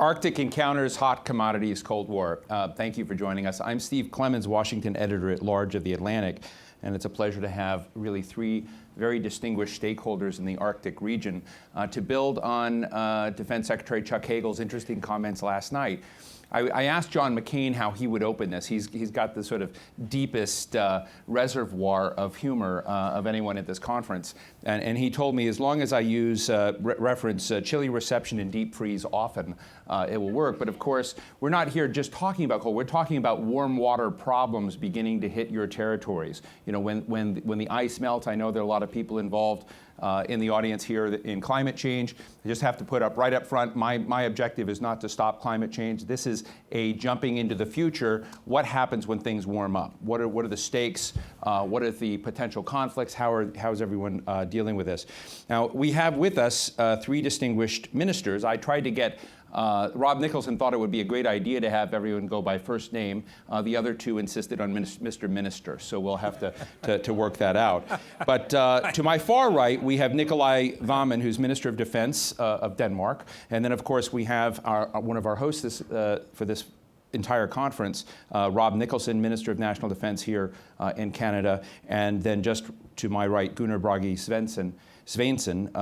Arctic Encounters, Hot Commodities, Cold War. Thank you for joining us. I'm Steve Clemens, Washington Editor-at-Large of The Atlantic, and it's a pleasure to have really three very distinguished stakeholders in the Arctic region to build on Defense Secretary Chuck Hagel's interesting comments last night. I asked John McCain how he would open this. He's got the sort of deepest reservoir of humor of anyone at this conference. And he told me as long as I use reference chilly reception and deep freeze often, it will work. But of course, we're not here just talking about cold. We're talking about warm water problems beginning to hit your territories. You know, when the ice melts, I know there are a lot of people involved in the audience here in climate change. I just have to put up right up front, my objective is not to stop climate change. This is a jumping into the future. What happens when things warm up? What are the stakes? What are the potential conflicts? How's everyone dealing with this? Now, we have with us three distinguished ministers. I tried to get Rob Nicholson thought it would be a great idea to have everyone go by first name. The other two insisted on Mr. Minister, so we'll have to work that out. But to my far right, we have Nikolai Vammen, who's Minister of Defense of Denmark. And then, of course, we have one of our hosts for this entire conference, Rob Nicholson, Minister of National Defense here in Canada. And then just to my right, Gunnar Bragi Svensson,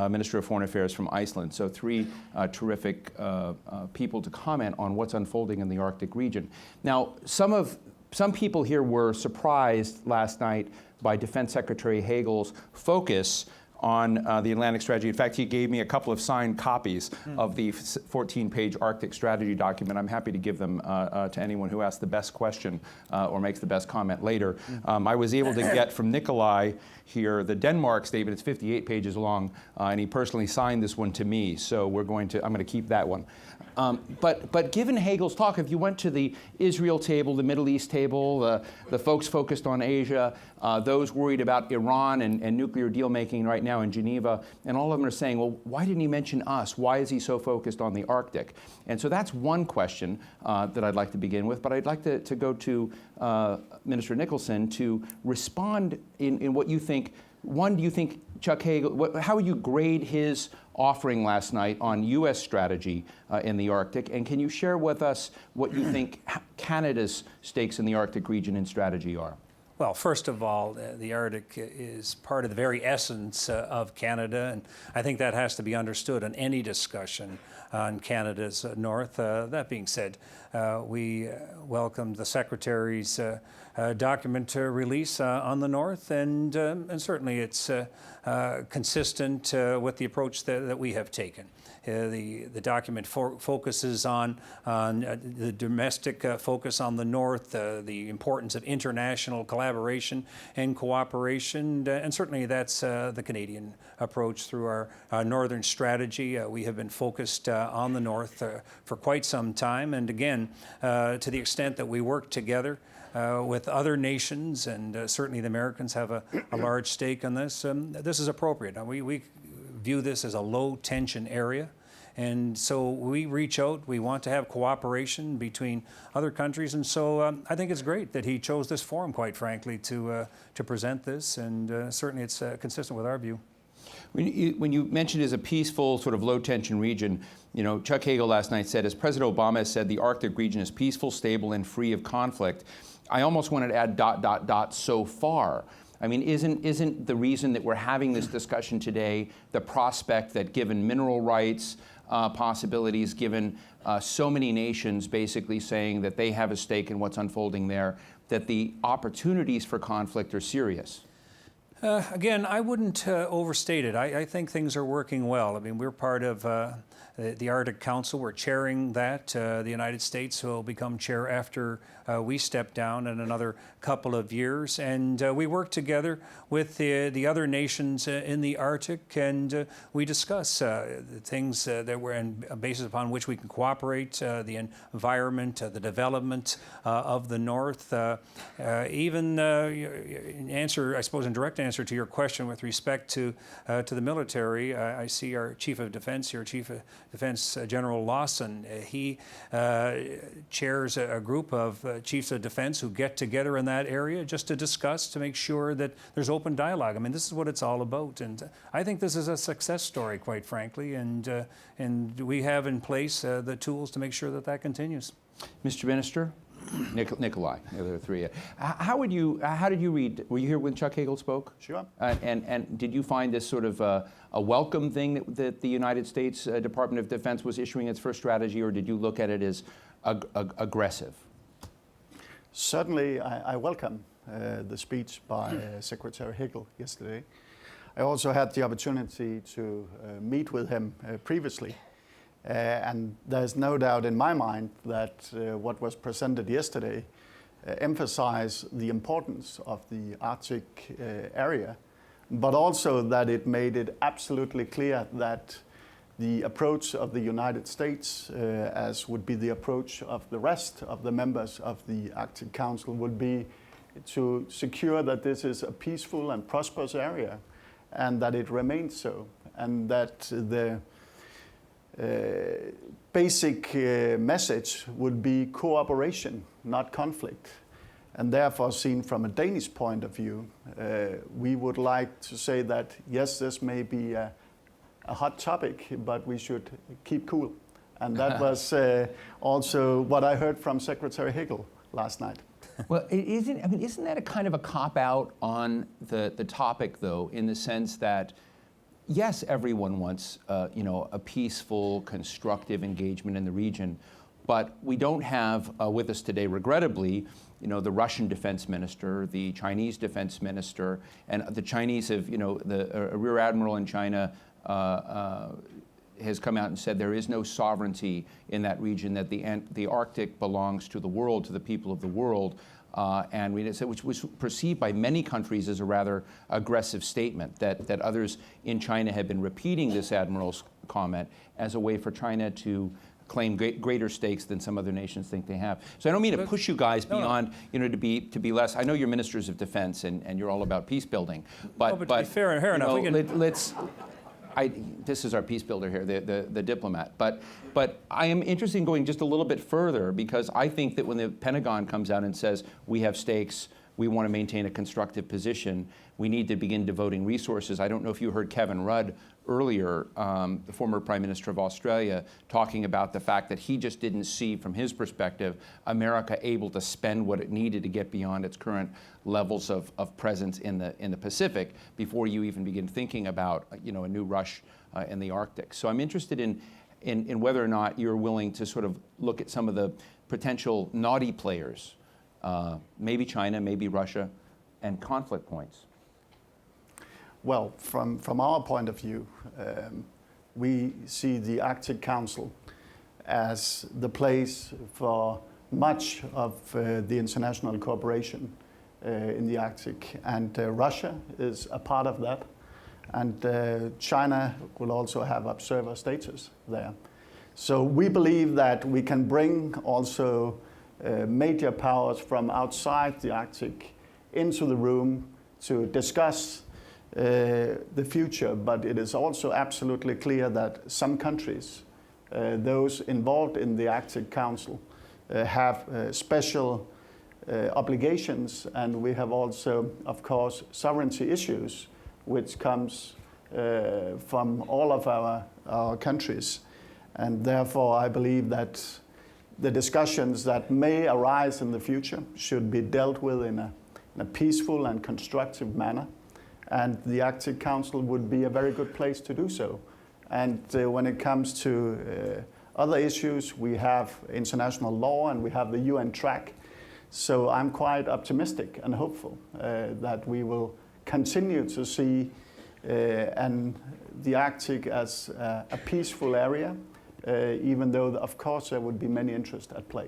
Minister of Foreign Affairs from Iceland. So three terrific people to comment on what's unfolding in the Arctic region. Now, some people here were surprised last night by Defense Secretary Hagel's focus on the Atlantic strategy. In fact, he gave me a couple of signed copies of the 14-page Arctic strategy document. I'm happy to give them to anyone who asks the best question or makes the best comment later. I was able to get from Nikolai here the Denmark statement. It's 58 pages long, and he personally signed this one to me. So I'm going to keep that one. But given Hagel's talk, if you went to the Israel table, the Middle East table, the folks focused on Asia, those worried about Iran and nuclear deal making right now in Geneva, and all of them are saying, well, why didn't he mention us? Why is he so focused on the Arctic? And so that's one question that I'd like to begin with, but I'd like to go to Minister Nicholson to respond in what you think. One, do you think Chuck Hagel, how would you grade his offering last night on U.S. strategy in the Arctic? And can you share with us what you think Canada's stakes in the Arctic region and strategy are? Well, first of all, the Arctic is part of the very essence of Canada, and I think that has to be understood in any discussion on Canada's north. That being said, we welcomed the Secretary's document release on the north, and certainly it's consistent with the approach that we have taken. The document focuses on the domestic focus on the north, the importance of international collaboration and cooperation, and certainly that's the Canadian approach through our northern strategy. We have been focused on the north for quite some time, and again, to the extent that we work together with other nations, and certainly the Americans have a large stake in this. This is appropriate. We view this as a low-tension area, and so we reach out. We want to have cooperation between other countries, and so I think it's great that he chose this forum, quite frankly, to present this, and certainly it's consistent with our view. When you mentioned it as a peaceful, sort of low-tension region, you know, Chuck Hagel last night said, as President Obama has said, the Arctic region is peaceful, stable, and free of conflict. I almost wanted to add ... so far. I mean, isn't the reason that we're having this discussion today the prospect that given mineral rights possibilities, given so many nations basically saying that they have a stake in what's unfolding there, that the opportunities for conflict are serious? Again, I wouldn't overstate it. I think things are working well. I mean, we're part of the Arctic Council. We're chairing that. The United States will become chair after we step down in another couple of years. And we work together with the other nations in the Arctic, and we discuss things that we're in, a basis upon which we can cooperate, the environment, the development of the North. Even in direct answer answer to your question with respect to the military. I see our Chief of Defense here, Chief of Defense General Lawson. He chairs a group of chiefs of defense who get together in that area just to discuss, to make sure that there's open dialogue. I mean, this is what it's all about, and I think this is a success story, quite frankly, and we have in place the tools to make sure that that continues. Mr. Minister? Nikolai, there are three. How did you read? Were you here when Chuck Hagel spoke? Sure. And did you find this sort of a welcome thing that the United States Department of Defense was issuing its first strategy, or did you look at it as aggressive? Certainly, I welcome the speech by Secretary Hagel yesterday. I also had the opportunity to meet with him previously. And there's no doubt in my mind that what was presented yesterday emphasized the importance of the Arctic area, but also that it made it absolutely clear that the approach of the United States, as would be the approach of the rest of the members of the Arctic Council, would be to secure that this is a peaceful and prosperous area and that it remains so, and that the basic message would be cooperation, not conflict. And therefore, seen from a Danish point of view, we would like to say that, yes, this may be a hot topic, but we should keep cool. And that was also what I heard from Secretary Hagel last night. Well, isn't that a kind of a cop-out on the topic, though, in the sense that yes, everyone wants, a peaceful, constructive engagement in the region, but we don't have with us today, regrettably, the Russian defense minister, the Chinese defense minister, and the Chinese have, the Rear Admiral in China has come out and said there is no sovereignty in that region, that the Arctic belongs to the world, to the people of the world. And which was perceived by many countries as a rather aggressive statement, that others in China have been repeating this admiral's comment as a way for China to claim greater stakes than some other nations think they have. So I don't mean to push you guys beyond, to be less. I know you're ministers of defense and you're all about peace building, but to be fair enough, this is our peace builder here, the diplomat. But I am interested in going just a little bit further, because I think that when the Pentagon comes out and says we have stakes, we want to maintain a constructive position, we need to begin devoting resources. I don't know if you heard Kevin Rudd earlier, the former Prime Minister of Australia, talking about the fact that he just didn't see, from his perspective, America able to spend what it needed to get beyond its current levels of presence in the Pacific before you even begin thinking about a new rush in the Arctic. So I'm interested in whether or not you're willing to sort of look at some of the potential naughty players, maybe China, maybe Russia, and conflict points. Well, from our point of view, we see the Arctic Council as the place for much of the international cooperation in the Arctic. And Russia is a part of that. And China will also have observer status there. So we believe that we can bring also major powers from outside the Arctic into the room to discuss the future, but it is also absolutely clear that some countries, those involved in the Arctic Council, have special obligations, and we have also, of course, sovereignty issues, which comes from all of our countries. And therefore, I believe that the discussions that may arise in the future should be dealt with in a peaceful and constructive manner. And the Arctic Council would be a very good place to do so. And when it comes to other issues, we have international law and we have the UN track. So I'm quite optimistic and hopeful that we will continue to see the Arctic as a peaceful area, even though, of course, there would be many interests at play.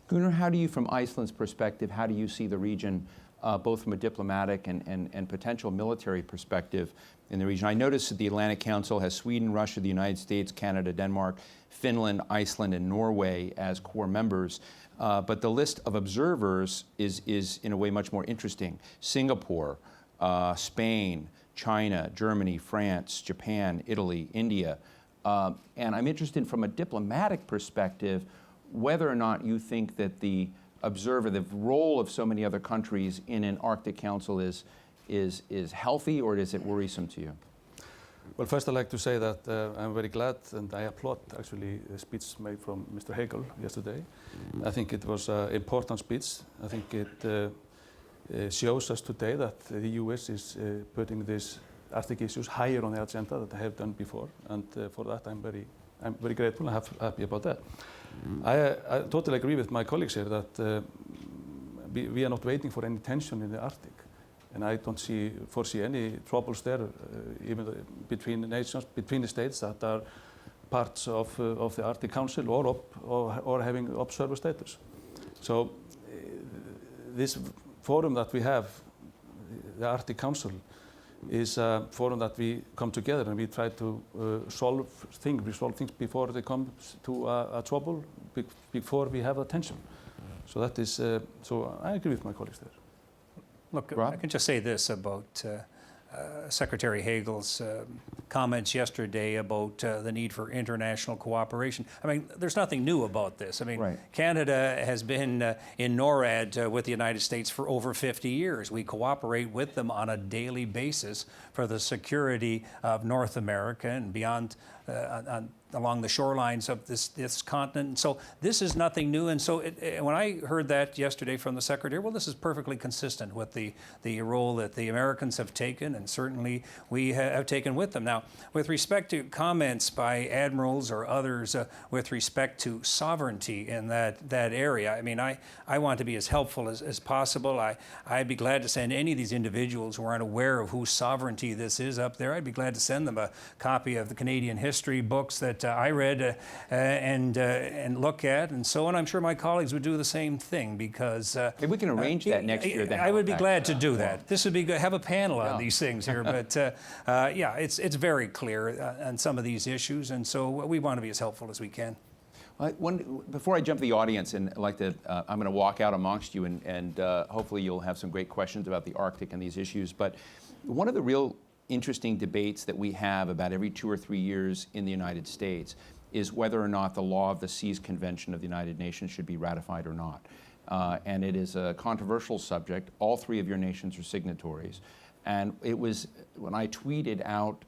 Gunnar, how do you, from Iceland's perspective, how do you see the region, both from a diplomatic and potential military perspective in the region? I noticed that the Atlantic Council has Sweden, Russia, the United States, Canada, Denmark, Finland, Iceland, and Norway as core members. But the list of observers is in a way much more interesting. Singapore, Spain, China, Germany, France, Japan, Italy, India. And I'm interested from a diplomatic perspective whether or not you think that the role of so many other countries in an Arctic Council is healthy, or is it worrisome to you? Well, first I'd like to say that I'm very glad and I applaud actually the speech made from Mr. Hagel yesterday. I think it was an important speech. I think it shows us today that the US is putting these Arctic issues higher on the agenda than they have done before, and for that I'm very grateful and happy about that. I totally agree with my colleagues here that we are not waiting for any tension in the Arctic. And I don't foresee any troubles there, even between the nations, between the states that are parts of the Arctic Council or having observer status. So this forum that we have, the Arctic Council, is a forum that we come together and we try to resolve things before they come to a trouble, before we have a tension. So that is, so I agree with my colleagues there. Look, Rob? I can just say this about Secretary Hagel's comments yesterday about the need for international cooperation. I mean, there's nothing new about this. I mean, Right. Canada has been in NORAD with the United States for over 50 years. We cooperate with them on a daily basis for the security of North America and beyond along the shorelines of this continent. And so this is nothing new. And so when I heard that yesterday from the Secretary, well, this is perfectly consistent with the role that the Americans have taken, and certainly we have taken with them. Now, with respect to comments by admirals or others with respect to sovereignty in that area, I mean, I want to be as helpful as possible. I'd be glad to send any of these individuals who aren't aware of whose sovereignty this is up there. I'd be glad to send them a copy of the Canadian history books that I read and look at, and so on. I'm sure my colleagues would do the same thing, because Maybe we can arrange that next year. Then I would be Halifax. glad to do that. This would be good. Have a panel on these things here, but yeah, it's very clear on some of these issues, and so we want to be as helpful as we can. Before I jump to the audience, and I'd like to, I'm going to walk out amongst you, and hopefully you'll have some great questions about the Arctic and these issues. But one of the real interesting debates that we have about every 2 or 3 years in the United States is whether or not the Law of the Seas Convention of the United Nations should be ratified or not. And it is a controversial subject. All 3 of your nations are signatories. And it was, when I tweeted out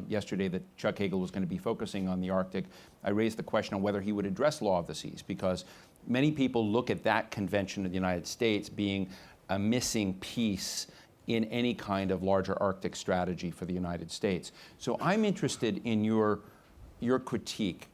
yesterday that Chuck Hagel was going to be focusing on the Arctic, I raised the question on whether he would address Law of the Seas, because many people look at that convention of the United States being a missing piece in any kind of larger Arctic strategy for the United States. So I'm interested in your critique.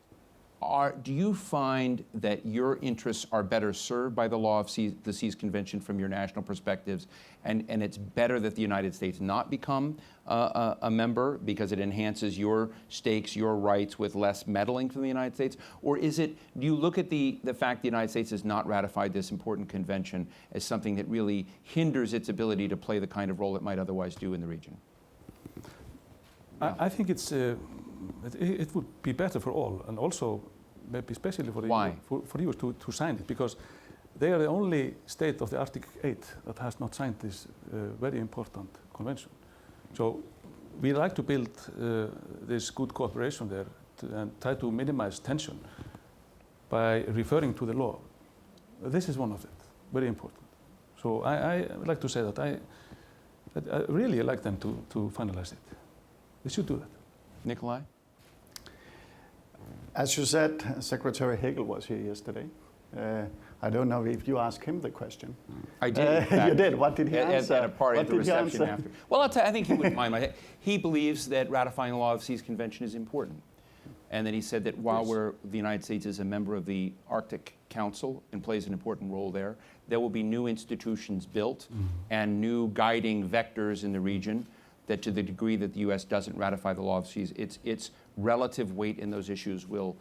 Do you find that your interests are better served by the Law of the Seas Convention from your national perspectives, and it's better that the United States not become a member because it enhances your stakes, your rights with less meddling from the United States? Or is it, do you look at the fact the United States has not ratified this important convention as something that really hinders its ability to play the kind of role it might otherwise do in the region? I think it would be better for all, and also maybe especially for the Why? for you to sign it, because they are the only state of the Arctic 8 that has not signed this very important convention. So we like to build this good cooperation there and try to minimize tension by referring to the law. This is one of it, very important. So I would like to say that I really like them to finalize it. They should do that. Nikolai? As you said, Secretary Hagel was here yesterday. I don't know if you asked him the question. I did. In fact, you did. What did he answer? At a party at the What did he reception answer? after. Well, I think he wouldn't mind. He believes that ratifying the Law of the Seas Convention is important. And then he said that while the United States is a member of the Arctic Council and plays an important role there will be new institutions built and new guiding vectors in the region that, to the degree that the U.S. doesn't ratify the Law of the Seas, its relative weight in those issues will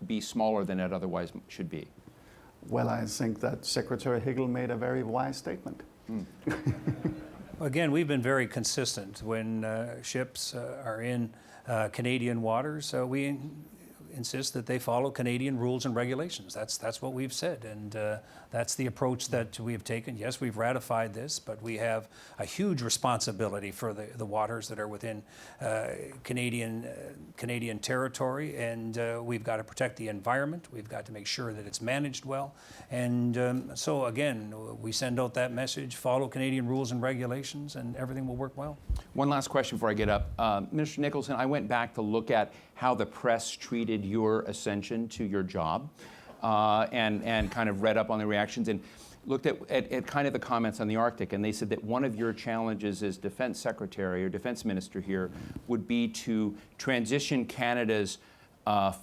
be smaller than it otherwise should be. Well, I think that Secretary Hagel made a very wise statement. Again, we've been very consistent when ships are in Canadian waters. insist that they follow Canadian rules and regulations. That's what we've said, and that's the approach that we have taken. Yes, we've ratified this, but we have a huge responsibility for the waters that are within Canadian territory, and we've got to protect the environment. We've got to make sure that it's managed well, and so again, we send out that message: follow Canadian rules and regulations, and everything will work well. One last question before I get up. Mr. Nicholson, I went back to look at how the press treated your ascension to your job and kind of read up on the reactions and looked at kind of the comments on the Arctic, and they said that one of your challenges as Defense Secretary or Defense Minister here would be to transition Canada's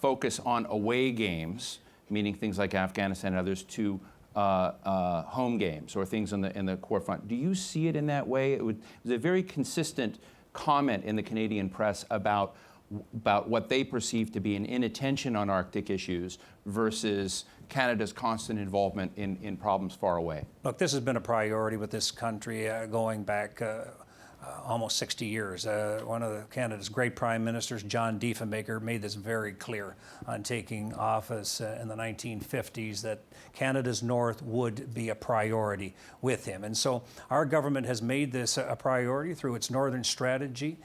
focus on away games, meaning things like Afghanistan and others, to home games or things in the core front. Do you see it in that way? It was a very consistent comment in the Canadian press about what they perceive to be an inattention on Arctic issues versus Canada's constant involvement in problems far away. Look, this has been a priority with this country going back almost 60 years. One of Canada's great prime ministers, John Diefenbaker, made this very clear on taking office in the 1950s that Canada's north would be a priority with him. And so our government has made this a priority through its northern strategy.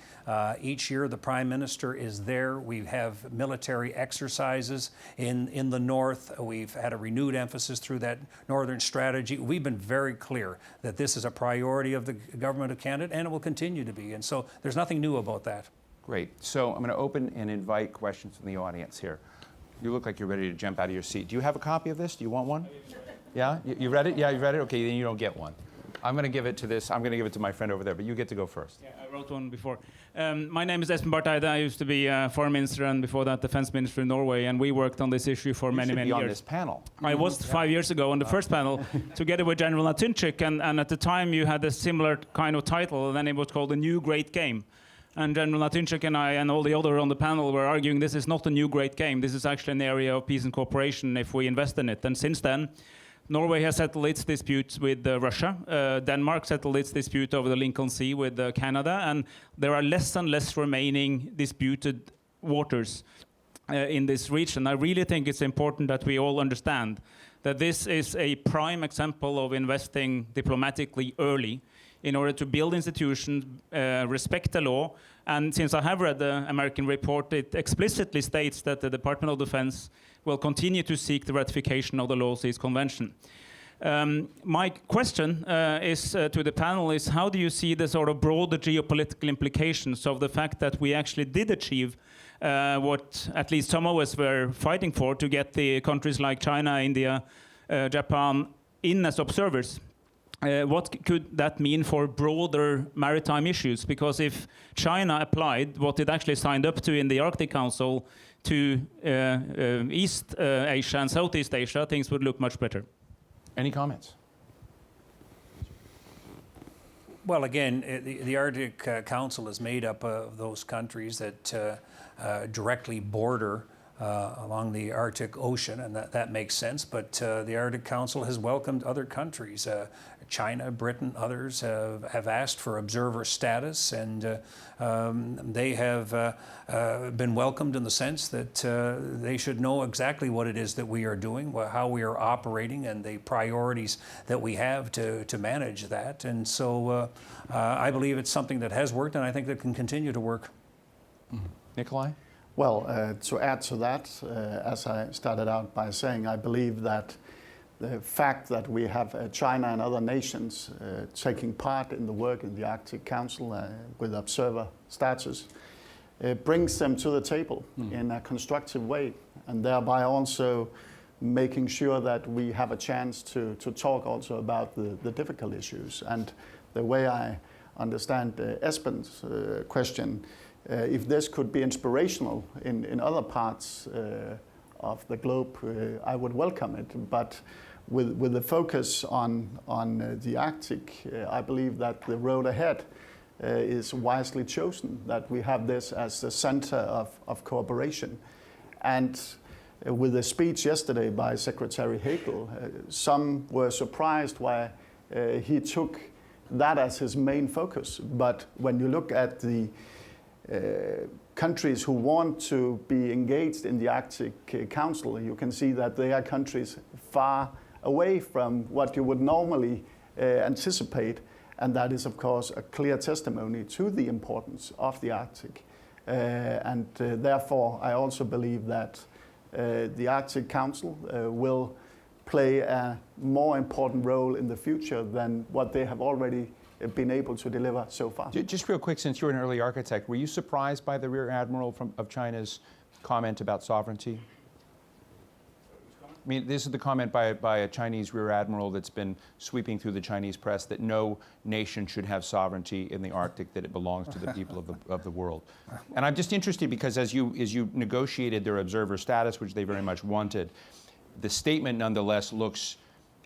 Each year the prime minister is there. We have military exercises in the north. We've had a renewed emphasis through that northern strategy. We've been very clear that this is a priority of the government of Canada, and it will continue to be. And so there's nothing new about that. Great. So I'm going to open and invite questions from the audience here. You look like you're ready to jump out of your seat. Do you have a copy of this? Do you want one? Yeah? You read it? Yeah, you read it? Okay, then you don't get one. I'm going to give it to my friend over there, but you get to go first. Yeah, I wrote one before. My name is Espen Barth Eide. I used to be Foreign Minister and before that Defense Minister in Norway, and we worked on this issue for many years. You should be on this panel. I was 5 years ago on the first panel together with General Natunchik, and at the time you had a similar kind of title, and then it was called A New Great Game. And General Natunchik and I and all the others on the panel were arguing this is not a new great game. This is actually an area of peace and cooperation if we invest in it. And since then, Norway has settled its disputes with Russia. Denmark settled its dispute over the Lincoln Sea with Canada. And there are less and less remaining disputed waters in this region. I really think it's important that we all understand that this is a prime example of investing diplomatically early in order to build institutions, respect the law. And since I have read the American report, it explicitly states that the Department of Defense will continue to seek the ratification of the Law Seas Convention. My question is to the panel is, how do you see the sort of broader geopolitical implications of the fact that we actually did achieve what at least some of us were fighting for, to get the countries like China, India, Japan in as observers? What could that mean for broader maritime issues? Because if China applied what it actually signed up to in the Arctic Council to East Asia and Southeast Asia, things would look much better. Any comments? Well, again, the Arctic Council is made up of those countries that directly border along the Arctic Ocean, and that makes sense. But the Arctic Council has welcomed other countries. China, Britain, others have asked for observer status, and they have been welcomed in the sense that they should know exactly what it is that we are doing, how we are operating, and the priorities that we have to manage that. And so I believe it's something that has worked, and I think that can continue to work. Mm-hmm. Nikolai? Well, to add to that, as I started out by saying, I believe that the fact that we have China and other nations taking part in the work in the Arctic Council with observer status brings them to the table in a constructive way, and thereby also making sure that we have a chance to talk also about the difficult issues. And the way I understand Espen's question, if this could be inspirational in other parts of the globe, I would welcome it. But with the focus on the Arctic, I believe that the road ahead is wisely chosen, that we have this as the center of cooperation. And with the speech yesterday by Secretary Hagel, some were surprised why he took that as his main focus. But when you look at the countries who want to be engaged in the Arctic Council, you can see that they are countries far away from what you would normally anticipate, and that is of course a clear testimony to the importance of the Arctic. Therefore I also believe that the Arctic Council will play a more important role in the future than what they have already been able to deliver so far. Just real quick, since you're an early architect, were you surprised by the Rear Admiral of China's comment about sovereignty? I mean, this is the comment by a Chinese Rear Admiral that's been sweeping through the Chinese press, that no nation should have sovereignty in the Arctic, that it belongs to the people of the world. And I'm just interested because as you negotiated their observer status, which they very much wanted, the statement nonetheless looks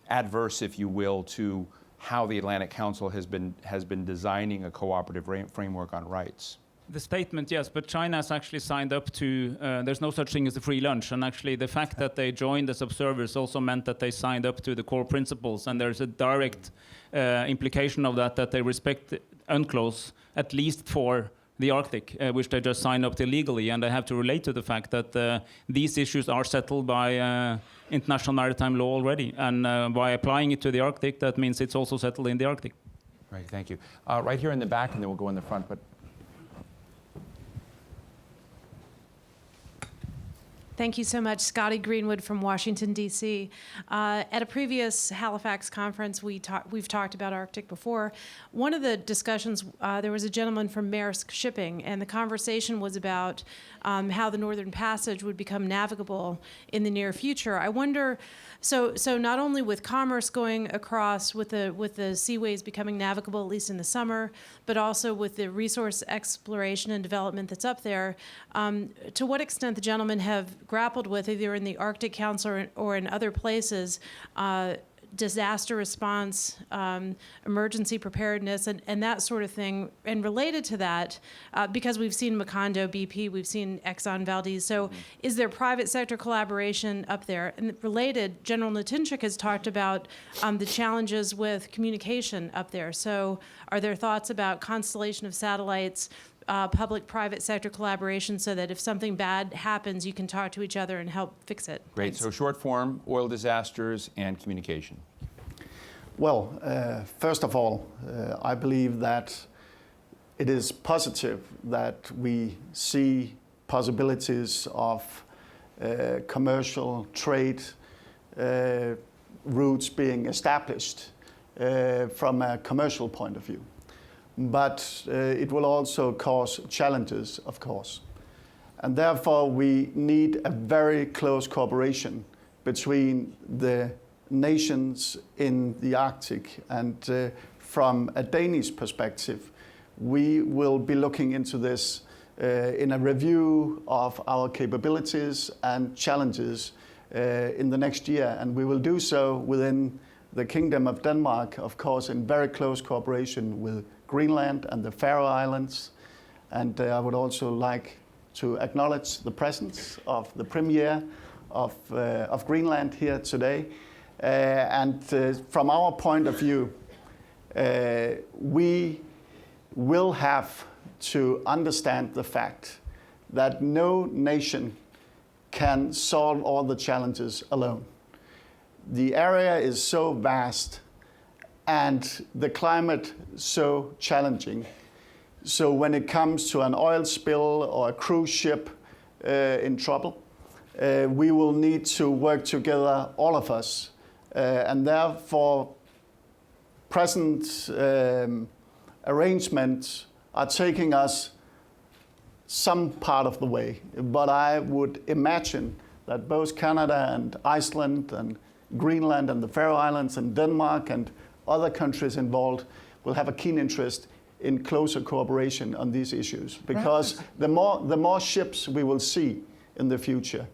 adverse, if you will, to how the Atlantic Council has been designing a cooperative framework on rights. The statement, yes, but China has actually signed up to, there's no such thing as a free lunch, and actually the fact that they joined as observers also meant that they signed up to the core principles, and there's a direct implication of that they respect UNCLOS, at least for the Arctic, which they just signed up to legally, and I have to relate to the fact that these issues are settled by international maritime law already, and by applying it to the Arctic, that means it's also settled in the Arctic. Right, thank you. Right here in the back, and then we'll go in the front. But Thank you so much. Scotty Greenwood from Washington, D.C. At a previous Halifax conference, we've talked about Arctic before. One of the discussions, there was a gentleman from Maersk Shipping, and the conversation was about how the Northern Passage would become navigable in the near future. I wonder, so not only with commerce going across, with the seaways becoming navigable, at least in the summer, but also with the resource exploration and development that's up there, to what extent the gentlemen have grappled with, either in the Arctic Council or in other places, disaster response, emergency preparedness, and that sort of thing. And related to that, because we've seen Macondo, BP, we've seen Exxon Valdez, so is there private sector collaboration up there? And related, General Natinchuk has talked about the challenges with communication up there. So are there thoughts about constellation of satellites, public-private sector collaboration, so that if something bad happens, you can talk to each other and help fix it? great, Thanks. so short form, oil disasters and communication. Well, first of all, I believe that it is positive that we see possibilities of commercial trade routes being established from a commercial point of view. But it will also cause challenges, of course. And therefore, we need a very close cooperation between the nations in the Arctic. And from a Danish perspective, we will be looking into this in a review of our capabilities and challenges in the next year. And we will do so within the Kingdom of Denmark, of course, in very close cooperation with Greenland and the Faroe Islands. And I would also like to acknowledge the presence of the Premier of Greenland here today. From our point of view, we will have to understand the fact that no nation can solve all the challenges alone. The area is so vast and the climate so challenging. So when it comes to an oil spill or a cruise ship in trouble, we will need to work together, all of us. And therefore, present arrangements are taking us some part of the way. But I would imagine that both Canada and Iceland and Greenland and the Faroe Islands and Denmark and other countries involved will have a keen interest in closer cooperation on these issues. Because the more ships we will see in the future,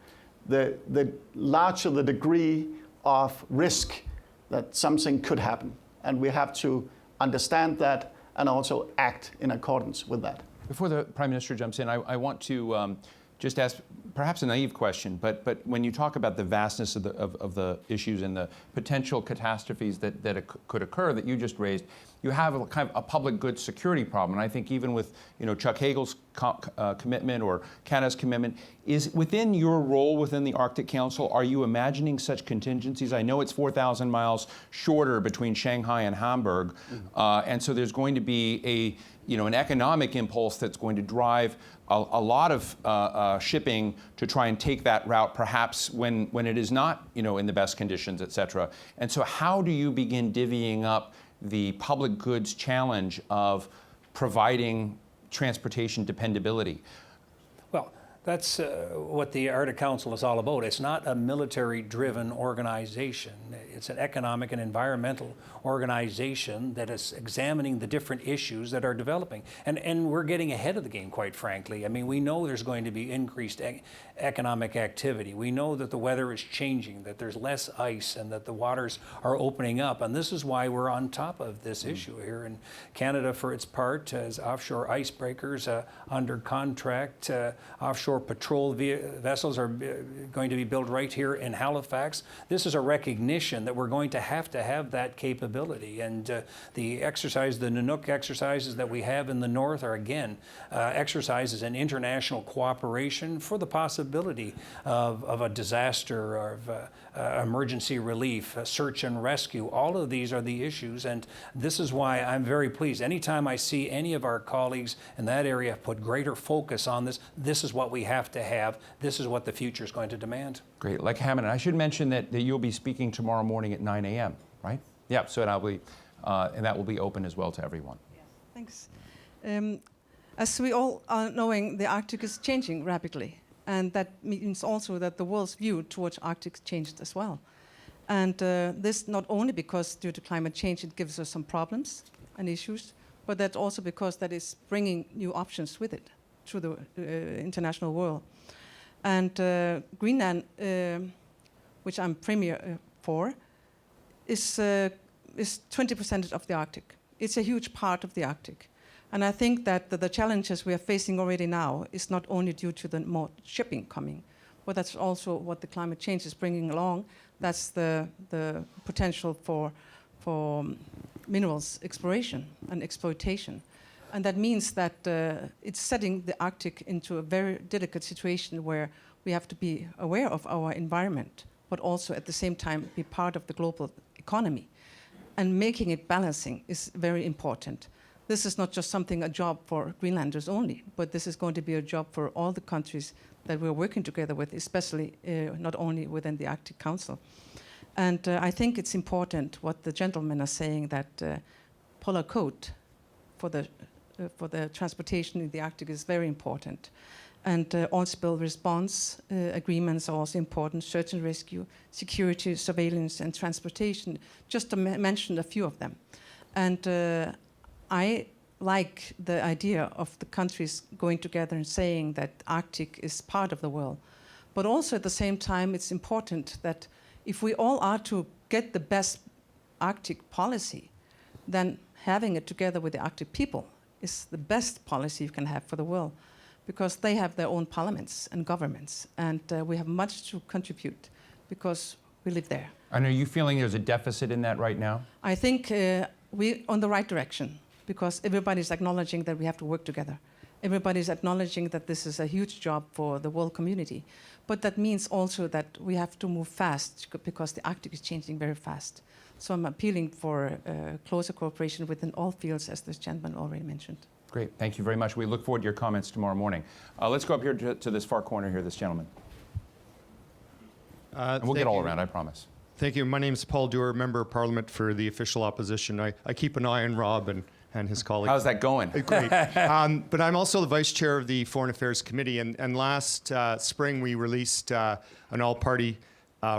the larger the degree of risk that something could happen. And we have to understand that and also act in accordance with that. Before the Prime Minister jumps in, I want to just ask perhaps a naive question, but when you talk about the vastness of the issues and the potential catastrophes that could occur that you just raised, you have a kind of a public goods security problem. And I think even with Chuck Hagel's commitment or Canada's commitment, is within your role within the Arctic Council, are you imagining such contingencies? I know it's 4,000 miles shorter between Shanghai and Hamburg, and so there's going to be an economic impulse that's going to drive a lot of shipping to try and take that route, perhaps when it is not, in the best conditions, et cetera. And so how do you begin divvying up the public goods challenge of providing transportation dependability? Well, that's what the Arctic Council is all about. It's not a military-driven organization. It's an economic and environmental organization that is examining the different issues that are developing. And we're getting ahead of the game, quite frankly. I mean, we know there's going to be increased economic activity. We know that the weather is changing, that there's less ice, and that the waters are opening up. And this is why we're on top of this issue here. And Canada, for its part, has offshore icebreakers under contract. Offshore patrol vessels are going to be built right here in Halifax. This is a recognition that we're going to have that capability. And the Nunuk exercises that we have in the north are, again, exercises in international cooperation for the possibility of a disaster, or of emergency relief, search and rescue. All of these are the issues, and this is why I'm very pleased. Anytime I see any of our colleagues in that area put greater focus on this, this is what we have to have. This is what the future is going to demand. Great. Like Hammond, I should mention that you'll be speaking tomorrow morning at 9 a.m., right? Yeah, so and that will be open as well to everyone. Yes, thanks. As we all are knowing, the Arctic is changing rapidly, and that means also that the world's view towards Arctic changed as well. And this not only because due to climate change it gives us some problems and issues, but that's also because that is bringing new options with it to the international world. And Greenland, which I'm premier for, is 20% of the Arctic. It's a huge part of the Arctic. And I think that the challenges we are facing already now is not only due to the more shipping coming, but that's also what the climate change is bringing along. That's the potential for minerals exploration and exploitation. And that means that it's setting the Arctic into a very delicate situation where we have to be aware of our environment, but also at the same time be part of the global economy. And making it balancing is very important. This is not just a job for Greenlanders only, but this is going to be a job for all the countries that we're working together with, especially not only within the Arctic Council. And I think it's important what the gentlemen are saying, that polar code for the transportation in the Arctic is very important. And oil spill response agreements are also important, search and rescue, security, surveillance, and transportation, just to mention a few of them. And I like the idea of the countries going together and saying that Arctic is part of the world. But also at the same time, it's important that if we all are to get the best Arctic policy, then having it together with the Arctic people is the best policy you can have for the world, because they have their own parliaments and governments, and we have much to contribute because we live there. And are you feeling there's a deficit in that right now? I think we're on the right direction, because everybody's acknowledging that we have to work together. Everybody's acknowledging that this is a huge job for the world community. But that means also that we have to move fast, because the Arctic is changing very fast. So I'm appealing for closer cooperation within all fields, as this gentleman already mentioned. Great, thank you very much. We look forward to your comments tomorrow morning. Let's go up here to this far corner here, this gentleman. And we'll get all around, I promise. Thank you. My name is Paul Dewar, Member of Parliament for the official opposition. I keep an eye on Rob and his colleagues. How's that going? Great. But I'm also the Vice Chair of the Foreign Affairs Committee, and last spring we released an all-party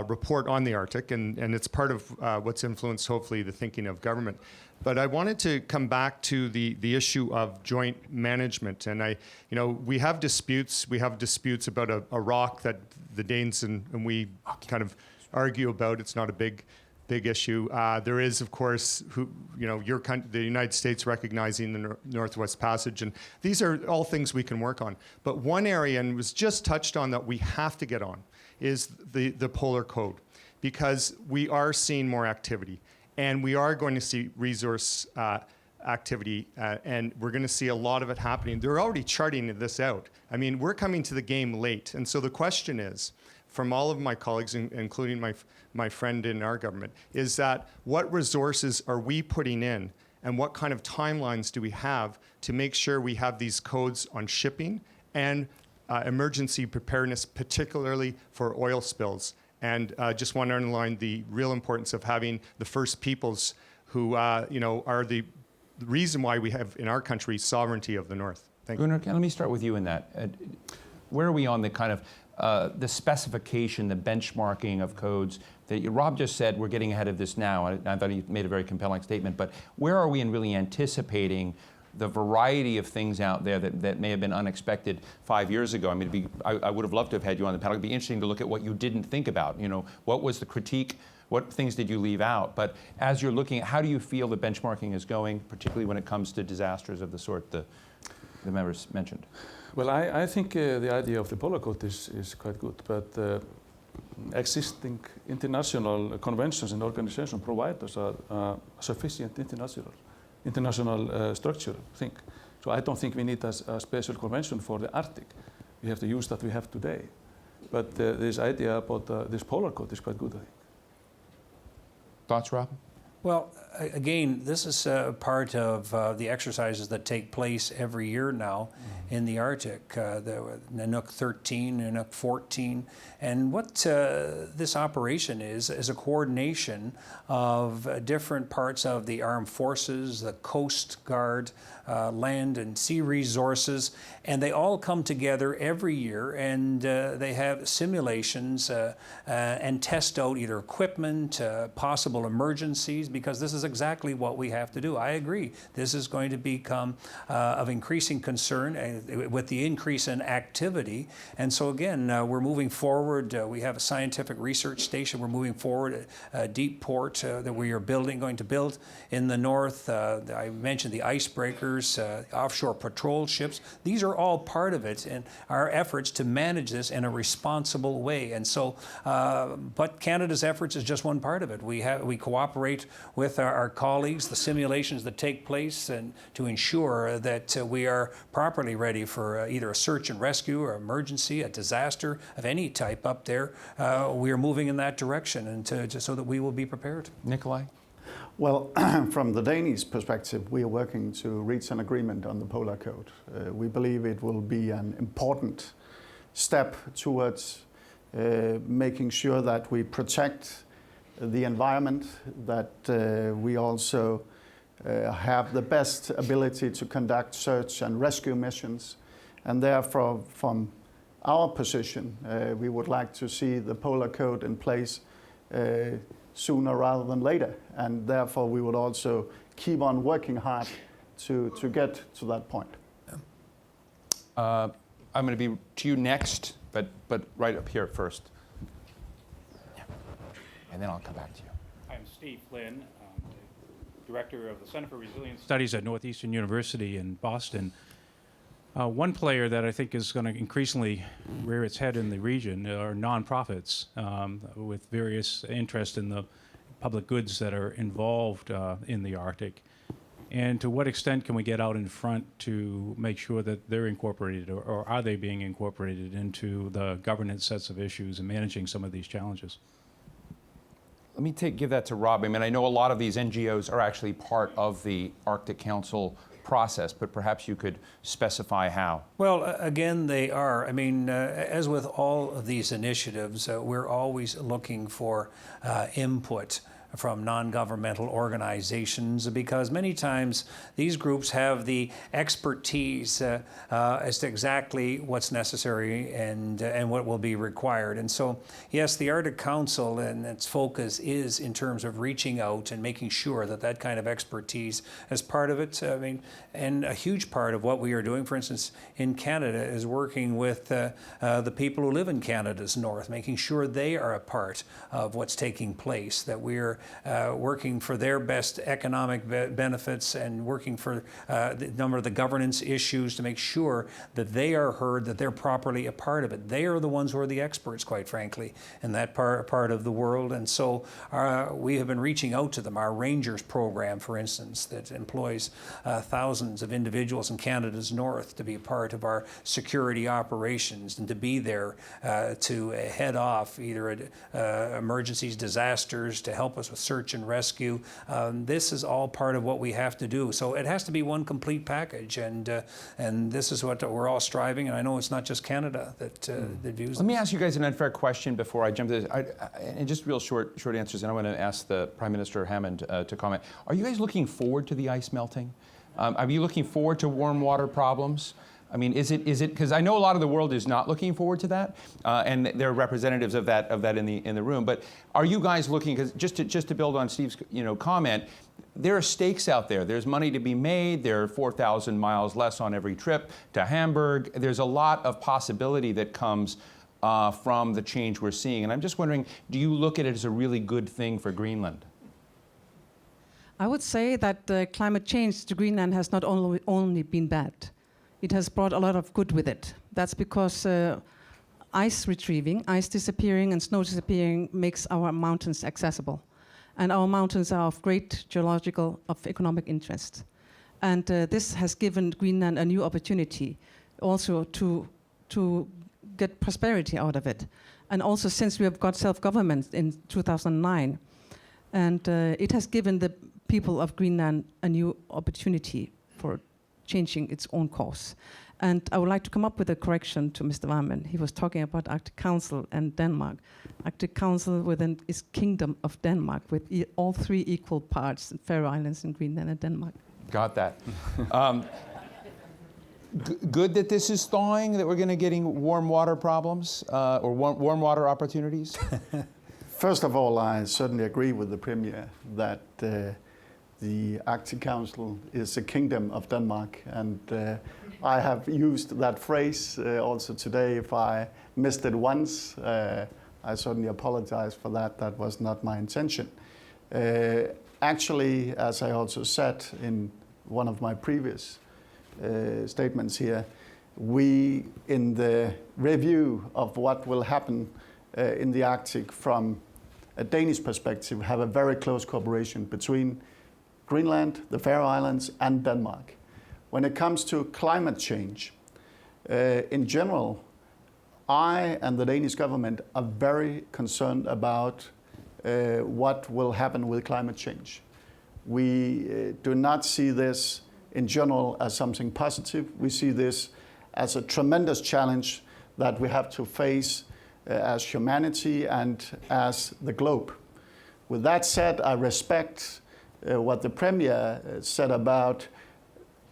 report on the Arctic, and it's part of what's influenced, hopefully, the thinking of government. But I wanted to come back to the issue of joint management, and we have disputes. We have disputes about a rock that the Danes and we kind of argue about. It's not a big issue. There is, of course, your country, the United States, recognizing the Northwest Passage, and these are all things we can work on. But one area, and was just touched on, that we have to get on, is the polar code, because we are seeing more activity, and we are going to see resource activity, and we're going to see a lot of it happening. They're already charting this out. I mean, we're coming to the game late. And so the question is, from all of my colleagues, including my friend in our government, is that what resources are we putting in, and what kind of timelines do we have to make sure we have these codes on shipping and emergency preparedness, particularly for oil spills? And just want to underline the real importance of having the First Peoples who are the reason why we have in our country sovereignty of the North. Thank you. Gunnar, let me start with you in that. Where are we on the kind of the specification, the benchmarking of codes that Rob just said we're getting ahead of this now? I thought he made a very compelling statement, but where are we in really anticipating the variety of things out there that may have been unexpected 5 years ago? I mean, I would have loved to have had you on the panel. It'd be interesting to look at what you didn't think about. You know, what was the critique? What things did you leave out? But as you're looking at, how do you feel the benchmarking is going, particularly when it comes to disasters of the sort the members mentioned? Well, I think the idea of the polar code is quite good, but existing international conventions and organizations provide us a sufficient international structure, I think. So I don't think we need a special convention for the Arctic. We have to use that we have today. But this idea about this polar code is quite good, I think. Thoughts, Rob? Well, again, this is part of the exercises that take place every year now in the Arctic, the Nanook 13, Nanook 14. And what this operation is a coordination of different parts of the armed forces, the Coast Guard, land and sea resources, and they all come together every year, and they have simulations and test out either equipment, possible emergencies, because this is exactly what we have to do. I agree. This is going to become of increasing concern with the increase in activity. And so again, we're moving forward. We have a scientific research station. We're moving forward, a deep port that we are going to build in the north. I mentioned the Icebreakers, offshore patrol ships. These are all part of it and our efforts to manage this in a responsible way. And so, but Canada's efforts is just one part of it. We cooperate with our colleagues, the simulations that take place, and to ensure that we are properly ready for either a search and rescue or emergency, a disaster of any type up there. We are moving in that direction, and just so that we will be prepared. Nikolai? Well, from the Danish perspective, we are working to reach an agreement on the Polar Code. We believe it will be an important step towards making sure that we protect the environment, that we also have the best ability to conduct search and rescue missions. And therefore, from our position, we would like to see the Polar Code in place sooner rather than later. And therefore, we would also keep on working hard to get to that point. I'm going to be to you next, but right up here first. Yeah. And then I'll come back to you. I'm Steve Flynn, Director of the Center for Resilience Studies at Northeastern University in Boston. One player that I think is going to increasingly rear its head in the region are nonprofits with various interests in the public goods that are involved in the Arctic. And to what extent can we get out in front to make sure that they're incorporated, or are they being incorporated into the governance sets of issues and managing some of these challenges? Let me give that to Rob. I mean, I know a lot of these NGOs are actually part of the Arctic Council process, but perhaps you could specify how. Well, again, they are. I mean, as with all of these initiatives, we're always looking for input from non-governmental organizations, because many times these groups have the expertise as to exactly what's necessary and what will be required. And so, yes, the Arctic Council and its focus is in terms of reaching out and making sure that that kind of expertise is part of it. I mean, and a huge part of what we are doing, for instance, in Canada, is working with the people who live in Canada's north, making sure they are a part of what's taking place, that we're working for their best economic benefits and working for the number of the governance issues to make sure that they are heard, that they're properly a part of it. They are the ones who are the experts, quite frankly, in that part of the world. And so we have been reaching out to them. Our Rangers program, for instance, that employs thousands of individuals in Canada's north to be a part of our security operations and to be there to head off either emergencies, disasters, to help us with search and rescue. This is all part of what we have to do. So it has to be one complete package, and this is what we're all striving. And I know it's not just Canada that views. Let me ask you guys an unfair question before I jump to this, and just real short answers. And I want to ask the Prime Minister Hammond to comment. Are you guys looking forward to the ice melting? Are you looking forward to warm water problems? I mean, is it because I know a lot of the world is not looking forward to that, and there are representatives of that in the room. But are you guys looking? Because just to build on Steve's comment, there are stakes out there. There's money to be made. There are 4,000 miles less on every trip to Hamburg. There's a lot of possibility that comes from the change we're seeing. And I'm just wondering, do you look at it as a really good thing for Greenland? I would say that climate change to Greenland has not only been bad. It has brought a lot of good with it. That's because ice retrieving, ice disappearing and snow disappearing makes our mountains accessible. And our mountains are of great geological, economic interest. And this has given Greenland a new opportunity also to get prosperity out of it. And also since we have got self-government in 2009, and it has given the people of Greenland a new opportunity for changing its own course. And I would like to come up with a correction to Mr. Warman. He was talking about Arctic Council and Denmark. Arctic Council within is Kingdom of Denmark with all three equal parts, Faroe Islands and Greenland and Denmark. Got that. Good that this is thawing, that we're going to getting warm water problems or warm water opportunities? First of all, I certainly agree with the Premier that the Arctic Council is a kingdom of Denmark, and I have used that phrase also today. If I missed it once, I certainly apologize for that. That was not my intention. Actually, as I also said in one of my previous statements here, we, in the review of what will happen in the Arctic from a Danish perspective, have a very close cooperation between Greenland, the Faroe Islands, and Denmark. When it comes to climate change, in general, I and the Danish government are very concerned about what will happen with climate change. We do not see this in general as something positive. We see this as a tremendous challenge that we have to face as humanity and as the globe. With that said, I respect what the Premier said about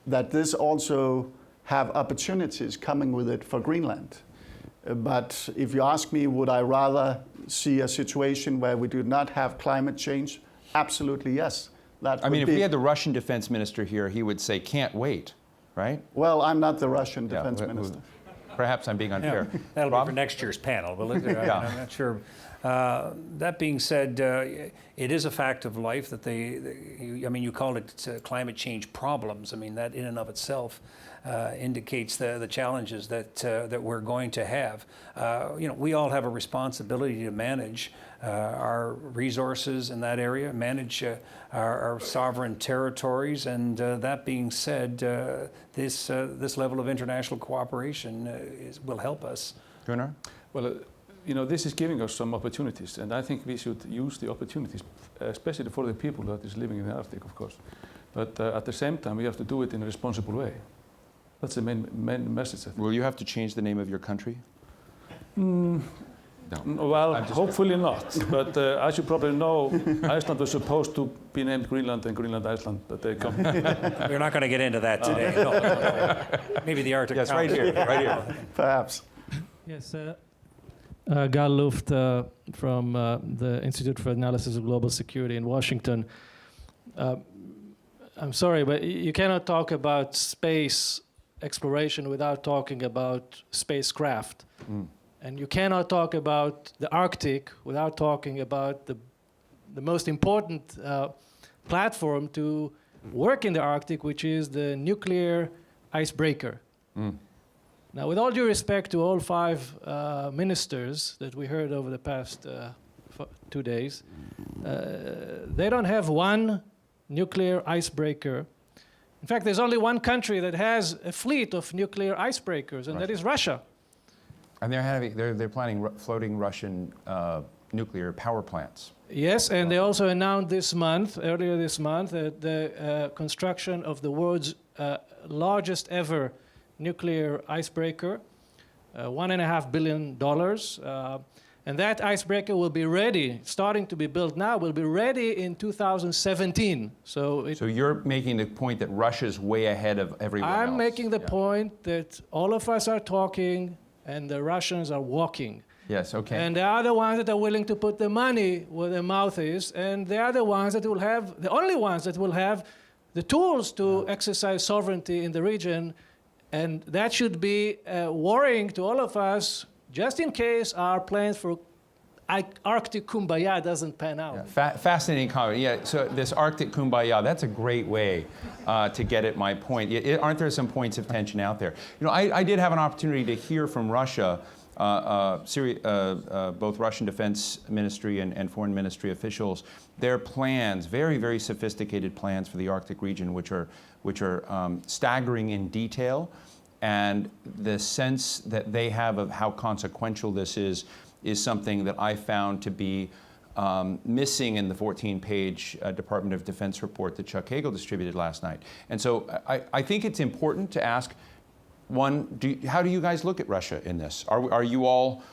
that this also have opportunities coming with it for Greenland. But if you ask me, would I rather see a situation where we do not have climate change? Absolutely, yes. I mean, if we had the Russian defense minister here, he would say, can't wait, right? Well, I'm not the Russian defense minister. Perhaps I'm being unfair. Yeah, that'll be for next year's panel, but I'm not sure. That being said, it is a fact of life that you called it climate change problems. I mean, that in and of itself indicates the challenges that we're going to have. We all have a responsibility to manage our resources in that area, manage our sovereign territories, and that being said, this level of international cooperation will help us. Gunnar? Well, this is giving us some opportunities, and I think we should use the opportunities, especially for the people that is living in the Arctic, of course. But at the same time, we have to do it in a responsible way. That's the main message. Will you have to change the name of your country? No. Well, hopefully not. But as you probably know, Iceland was supposed to be named Greenland and Greenland Iceland, but they come. We're not going to get into that today. No. Maybe the Arctic. Yes, right here, right here. Perhaps. Yes. Gal Luft from the Institute for Analysis of Global Security in Washington. I'm sorry, but you cannot talk about space exploration without talking about spacecraft. And you cannot talk about the Arctic without talking about the most important platform to work in the Arctic, which is the nuclear icebreaker. Now, with all due respect to all 5 ministers that we heard over the past 2 days, they don't have one nuclear icebreaker. In fact, there's only one country that has a fleet of nuclear icebreakers, and that is Russia. And they're planning floating Russian nuclear power plants. Yes, and they also announced earlier this month, that the construction of the world's largest ever nuclear icebreaker, $1.5 billion. And that icebreaker will be ready, starting to be built now, will be ready in 2017. So you're making the point that Russia's way ahead of everyone else. I'm making the point that all of us are talking and the Russians are walking. Yes, okay. And they are the ones that are willing to put the money where their mouth is, and they are the ones that will have, the only ones that will have the tools to exercise sovereignty in the region. And that should be worrying to all of us, just in case our plans for Arctic kumbaya doesn't pan out. Yeah, fascinating comment. Yeah, so this Arctic kumbaya, that's a great way to get at my point. Aren't there some points of tension out there? You know, I did have an opportunity to hear from Russia, both Russian Defense Ministry and Foreign Ministry officials, their plans, very, very sophisticated plans for the Arctic region, which are staggering in detail. And the sense that they have of how consequential this is something that I found to be missing in the 14-page Department of Defense report that Chuck Hagel distributed last night. And so I think it's important to ask, one, how do you guys look at Russia in this? Are you all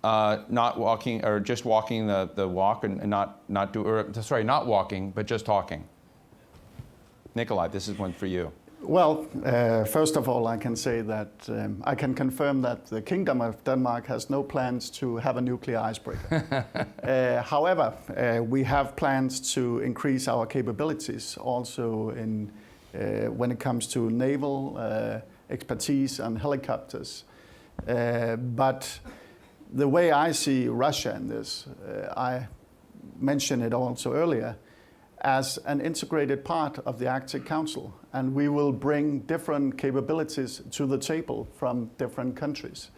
not walking, or just walking the walk and not walking, but just talking? Nikolai, this is one for you. Well, first of all, I can say that I can confirm that the Kingdom of Denmark has no plans to have a nuclear icebreaker. However, we have plans to increase our capabilities also when it comes to naval expertise and helicopters. But the way I see Russia in this, I mentioned it also earlier, as an integrated part of the Arctic Council, and we will bring different capabilities to the table from different countries.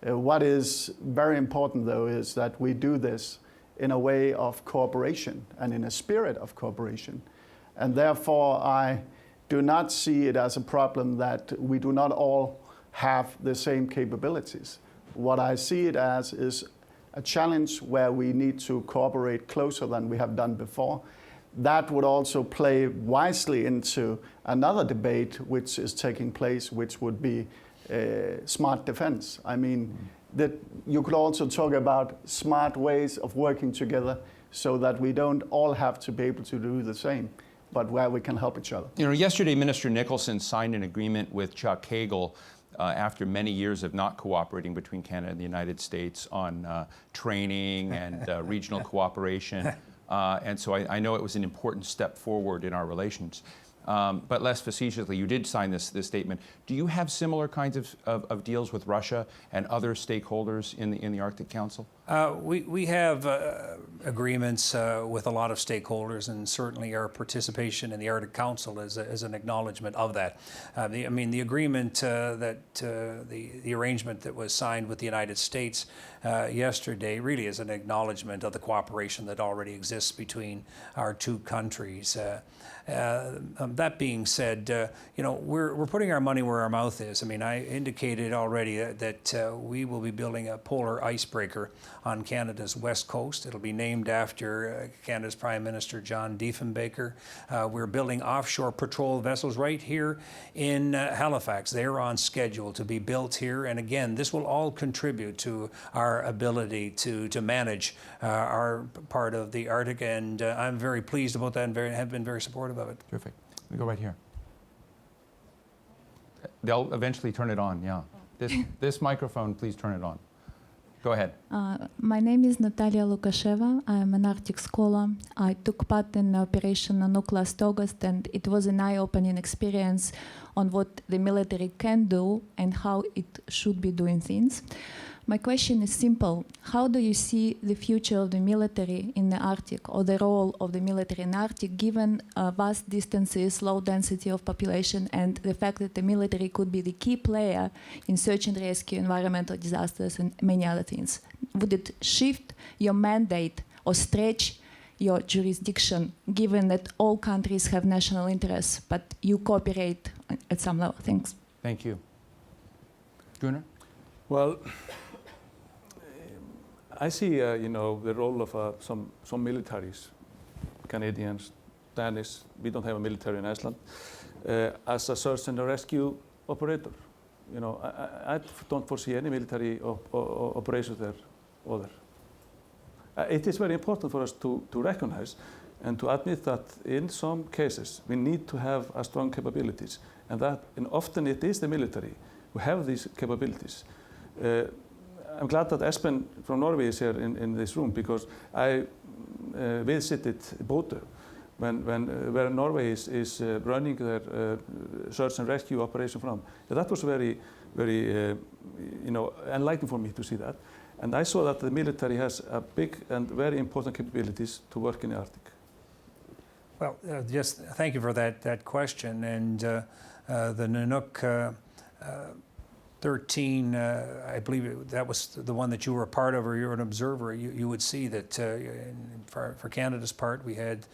What is very important, though, is that we do this in a way of cooperation and in a spirit of cooperation. And therefore, I do not see it as a problem that we do not all have the same capabilities. What I see it as is a challenge where we need to cooperate closer than we have done before. That would also play wisely into another debate which is taking place, which would be smart defense. I mean, that you could also talk about smart ways of working together so that we don't all have to be able to do the same, but where we can help each other. You know, yesterday, Minister Nicholson signed an agreement with Chuck Hagel after many years of not cooperating between Canada and the United States on training and regional cooperation. And so I know it was an important step forward in our relations. But less facetiously, you did sign this statement. Do you have similar kinds of deals with Russia and other stakeholders in the Arctic Council? We have agreements with a lot of stakeholders, and certainly our participation in the Arctic Council is an acknowledgement of that. The agreement the arrangement that was signed with the United States yesterday really is an acknowledgement of the cooperation that already exists between our two countries. That being said, we're putting our money where our mouth is. I mean, I indicated already that we will be building a polar icebreaker on Canada's west coast. It'll be named after Canada's Prime Minister John Diefenbaker. We're building offshore patrol vessels right here in Halifax. They're on schedule to be built here. And again, this will all contribute to our ability to manage our part of the Arctic. And I'm very pleased about that and have been very supportive of it. Terrific. Let me go right here. They'll eventually turn it on, yeah. This microphone, please turn it on. Go ahead. My name is Natalia Lukasheva. I'm an Arctic scholar. I took part in Operation Nanook last August, and it was an eye-opening experience on what the military can do and how it should be doing things. My question is simple. How do you see the future of the military in the Arctic, or the role of the military in the Arctic, given vast distances, low density of population, and the fact that the military could be the key player in search and rescue, environmental disasters, and many other things? Would it shift your mandate or stretch your jurisdiction, given that all countries have national interests, but you cooperate at some level? Thanks. Thank you. Gunnar? Well, I see, the role of some militaries, Canadians, Danish. We don't have a military in Iceland, as a search and rescue operator. I don't foresee any military operations there either. It is very important for us to recognize and to admit that in some cases we need to have strong capabilities, and often it is the military who have these capabilities. I'm glad that Espen from Norway is here in this room, because I visited Bodø where Norway is running their search and rescue operation from. That was very, very enlightening for me to see that. And I saw that the military has a big and very important capabilities to work in the Arctic. Well, just thank you for that question. And the Nanook 13, I believe that was the one that you were a part of, or you're an observer. You would see that for Canada's part, we had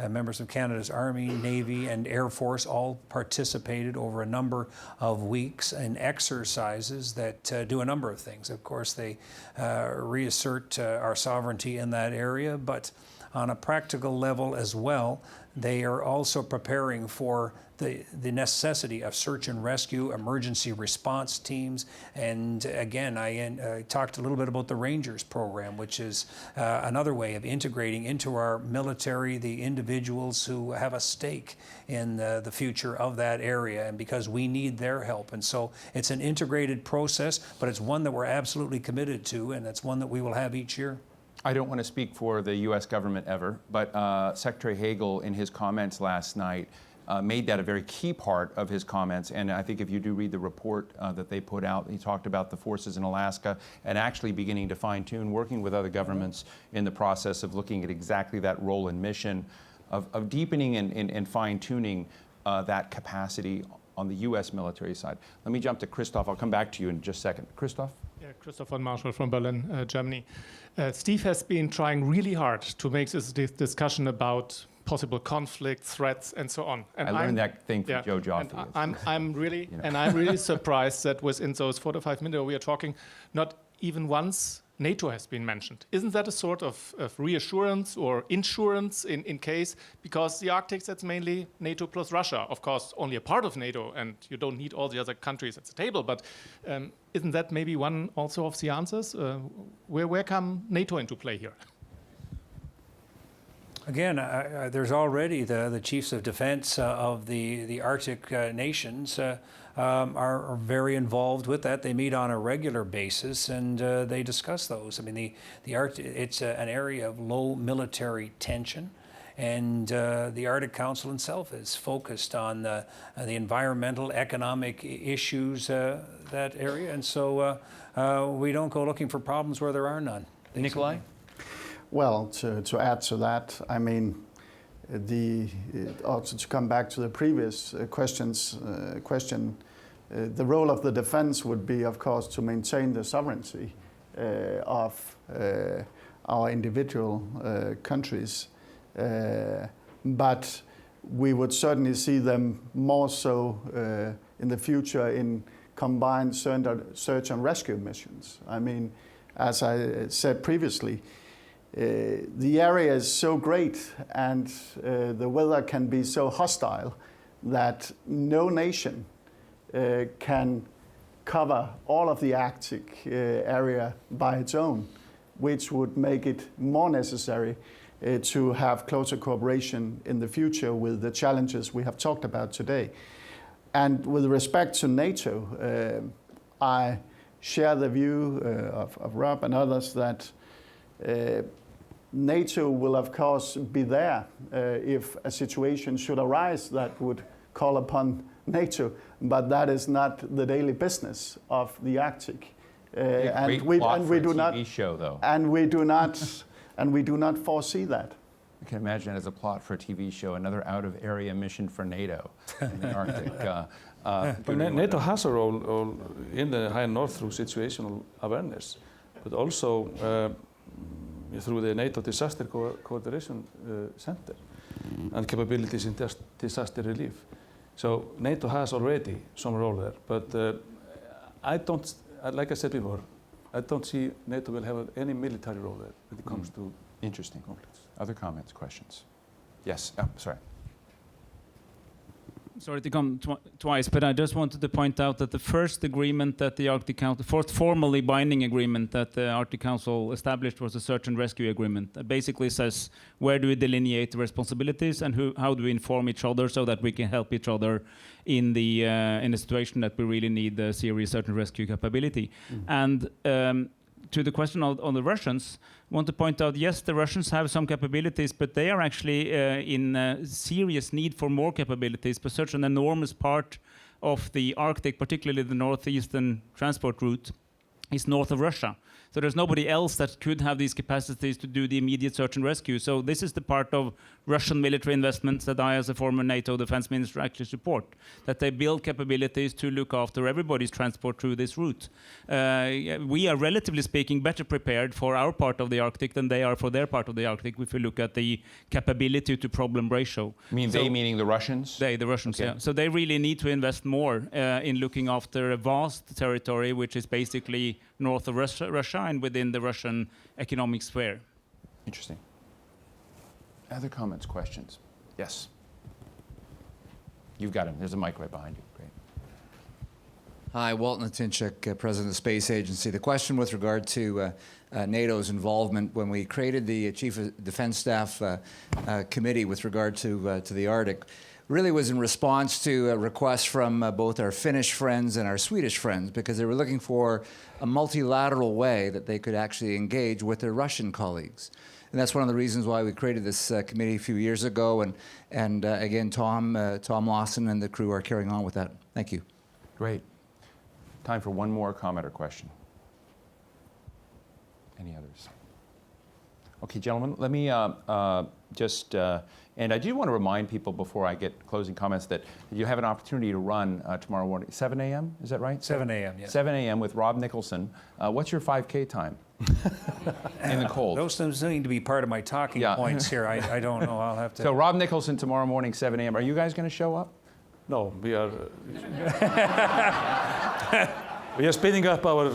members of Canada's Army, Navy, and Air Force all participated over a number of weeks in exercises that do a number of things. Of course, they reassert our sovereignty in that area, but on a practical level as well, they are also preparing for the necessity of search and rescue, emergency response teams. And again, I talked a little bit about the Rangers program, which is another way of integrating into our military the individuals who have a stake in the future of that area, and because we need their help. And so it's an integrated process, but it's one that we're absolutely committed to, and it's one that we will have each year. I don't want to speak for the U.S. government ever, but Secretary Hagel, in his comments last night, made that a very key part of his comments. And I think if you do read the report that they put out, he talked about the forces in Alaska and actually beginning to fine-tune, working with other governments in the process of looking at exactly that role and mission of deepening and fine-tuning that capacity on the U.S. military side. Let me jump to Christoph. I'll come back to you in just a second. Christoph? Yeah, Christoph von Marschall from Berlin, Germany. Steve has been trying really hard to make this discussion about possible conflict, threats, and so on. And I learned that thing from Joe Joffe. I'm really surprised that within those 4 to 5 minutes we are talking, not even once NATO has been mentioned. Isn't that a sort of reassurance or insurance in case? Because the Arctic, that's mainly NATO plus Russia. Of course, only a part of NATO, and you don't need all the other countries at the table. But isn't that maybe one also of the answers? Where come NATO into play here? Again, there's already the chiefs of defense of the Arctic nations are very involved with that. They meet on a regular basis, and they discuss those. I mean, the Arctic, it's an area of low military tension, and the Arctic Council itself is focused on the environmental, economic issues that area, and so we don't go looking for problems where there are none. Nikolai? Well, to add to that, I mean, also to come back to the previous question, the role of the defense would be, of course, to maintain the sovereignty of our individual countries. But we would certainly see them more so in the future in combined search and rescue missions. I mean, as I said previously, the area is so great and the weather can be so hostile that no nation can cover all of the Arctic area by its own, which would make it more necessary to have closer cooperation in the future with the challenges we have talked about today. And with respect to NATO, I share the view of Rob and others that NATO will, of course, be there if a situation should arise that would call upon NATO, but that is not the daily business of the Arctic. Great plot for a TV show, though. and we do not foresee that. I can imagine it as a plot for a TV show, another out-of-area mission for NATO in the Arctic. But NATO has a role in the high north through situational awareness, but also through the NATO Disaster Coordination Center and capabilities in disaster relief. So NATO has already some role there, but like I said before, I don't see NATO will have any military role there when it comes to interesting conflicts. Other comments, questions? Yes. Oh, sorry. Sorry to come twice, but I just wanted to point out that the first agreement that the Arctic Council, first formally binding agreement that the Arctic Council established was a search and rescue agreement. That basically says where do we delineate the responsibilities and how do we inform each other so that we can help each other in the situation that we really need the serious search and rescue capability. And to the question on the Russians, I want to point out, yes, the Russians have some capabilities, but they are actually in serious need for more capabilities, but such an enormous part of the Arctic, particularly the northeastern transport route, is north of Russia. So there's nobody else that could have these capacities to do the immediate search and rescue. So this is the part of Russian military investments that I, as a former NATO defense minister, actually support, that they build capabilities to look after everybody's transport through this route. We are, relatively speaking, better prepared for our part of the Arctic than they are for their part of the Arctic if we look at the capability to problem ratio. You mean they, meaning the Russians? The Russians, okay. yeah. So they really need to invest more in looking after a vast territory, which is basically north of Russia and within the Russian economic sphere. Interesting. Other comments, questions? Yes. You've got him. There's a mic right behind you. Great. Hi, Walt Natinchuk, President of the Space Agency. The question with regard to NATO's involvement when we created the Chief of Defense Staff Committee with regard to the Arctic really was in response to a request from both our Finnish friends and our Swedish friends, because they were looking for a multilateral way that they could actually engage with their Russian colleagues. And that's one of the reasons why we created this committee a few years ago. And again, Tom Lawson and the crew are carrying on with that. Thank you. Great. Time for one more comment or question. Any others? Okay, gentlemen, let me and I do want to remind people before I get closing comments that you have an opportunity to run tomorrow morning, 7 a.m., is that right? 7 a.m., yes. 7 a.m. with Rob Nicholson. What's your 5K time? In the cold. Those things need to be part of my talking points here. I don't know. I'll have to. So Rob Nicholson tomorrow morning, 7 a.m. Are you guys going to show up? No, we are. We are speeding up our,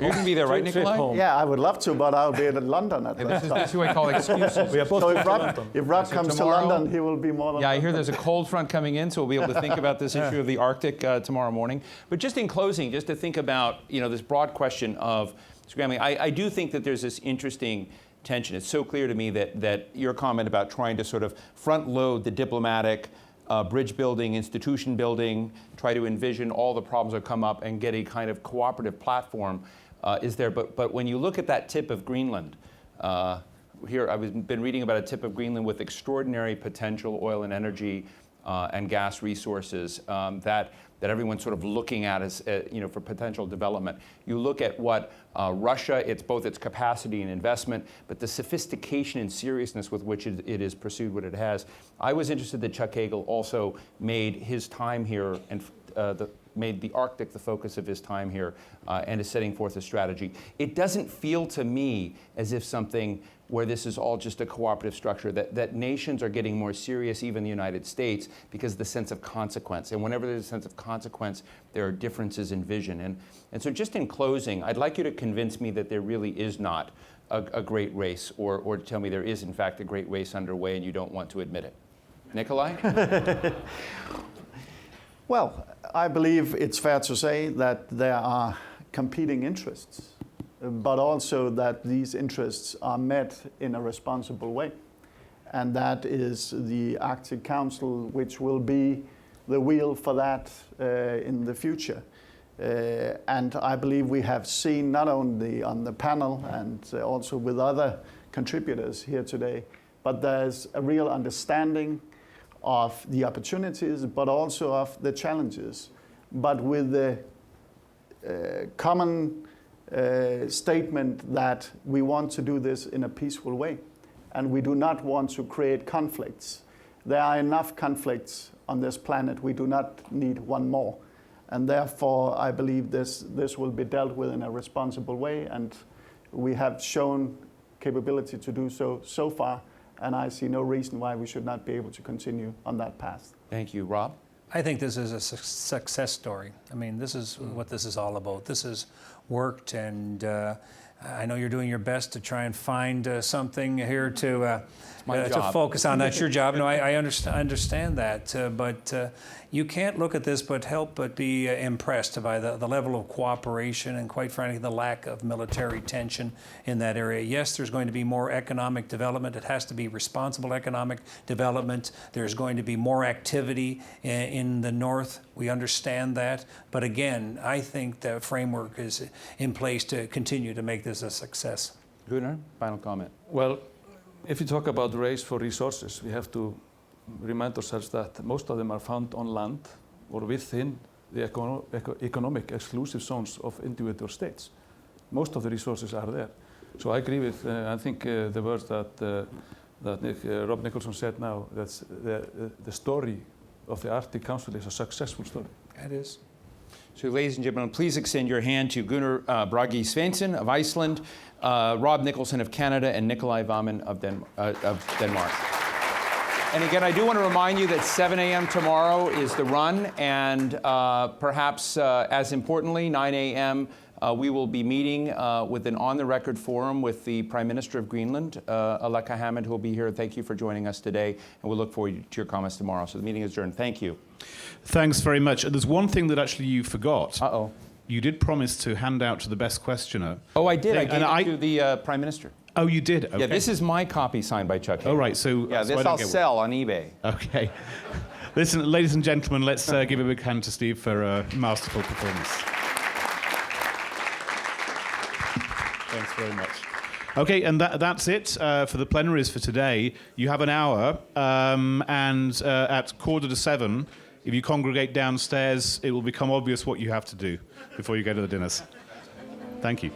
You can be there, right, Nikolai? Yeah, I would love to, but I'll be in London at that time. This is what I call excuses. We are both So if Rob comes to London, he will be more than I hear there's a cold front coming in, so we'll be able to think about this issue of the Arctic tomorrow morning. But just in closing, just to think about this broad question of scrambling, I do think that there's this interesting tension. It's so clear to me that your comment about trying to sort of front load the diplomatic, bridge building, institution building, try to envision all the problems that come up and get a kind of cooperative platform is there. But when you look at that tip of Greenland, here I've been reading about a tip of Greenland with extraordinary potential oil and energy and gas resources that everyone's sort of looking at as for potential development. You look at what Russia, it's both its capacity and investment, but the sophistication and seriousness with which it has pursued what it has. I was interested that Chuck Hagel also made his time here and made the Arctic the focus of his time here and is setting forth a strategy. It doesn't feel to me as if something where this is all just a cooperative structure, that nations are getting more serious, even the United States, because of the sense of consequence. And whenever there's a sense of consequence, there are differences in vision. And so just in closing, I'd like you to convince me that there really is not a great race, or to tell me there is, in fact, a great race underway and you don't want to admit it. Nikolai? Well, I believe it's fair to say that there are competing interests, but also that these interests are met in a responsible way. And that is the Arctic Council, which will be the wheel for that in the future. And I believe we have seen, not only on the panel and also with other contributors here today, but there's a real understanding of the opportunities, but also of the challenges, but with the common statement that we want to do this in a peaceful way, and we do not want to create conflicts. There are enough conflicts on this planet. We do not need one more. And therefore, I believe this will be dealt with in a responsible way, and we have shown capability to do so far, and I see no reason why we should not be able to continue on that path. Thank you. Rob? I think this is a success story. I mean, this is what this is all about. This has worked, and I know you're doing your best to try and find something here to focus on. That's your job. No, I understand that, but you can't look at this but help but be impressed by the level of cooperation and, quite frankly, the lack of military tension in that area. Yes, there's going to be more economic development. It has to be responsible economic development. There's going to be more activity in the north. We understand that. But again, I think the framework is in place to continue to make this a success. Gunnar, final comment. Well, if you talk about race for resources, we have to remind ourselves that most of them are found on land or within the economic exclusive zones of individual states. Most of the resources are there. So I agree with, I think the words that Rob Nicholson said now, that the story of the Arctic Council is a successful story. It is. So, ladies and gentlemen, please extend your hand to Gunnar Bragi Svensson of Iceland, Rob Nicholson of Canada, and Nikolai Vammen of Denmark. And again, I do want to remind you that 7 a.m. tomorrow is the run, and perhaps as importantly, 9 a.m. We will be meeting with an on-the-record forum with the Prime Minister of Greenland, Aleqa Hammond, who will be here. Thank you for joining us today, and we'll look forward to your comments tomorrow. So the meeting is adjourned. Thank you. Thanks very much. There's one thing that actually you forgot. Uh-oh. You did promise to hand out to the best questioner. Oh, I did. I gave it to the Prime Minister. Oh, you did? Okay. Yeah, this is my copy signed by Chuck. Oh, right. So yeah, this I'll sell on eBay. Okay. Listen, ladies and gentlemen, let's give a big hand to Steve for a masterful performance. Thanks very much. Okay, and that's it for the plenaries for today. You have an hour, and at 7:15, if you congregate downstairs, it will become obvious what you have to do before you go to the dinners. Thank you.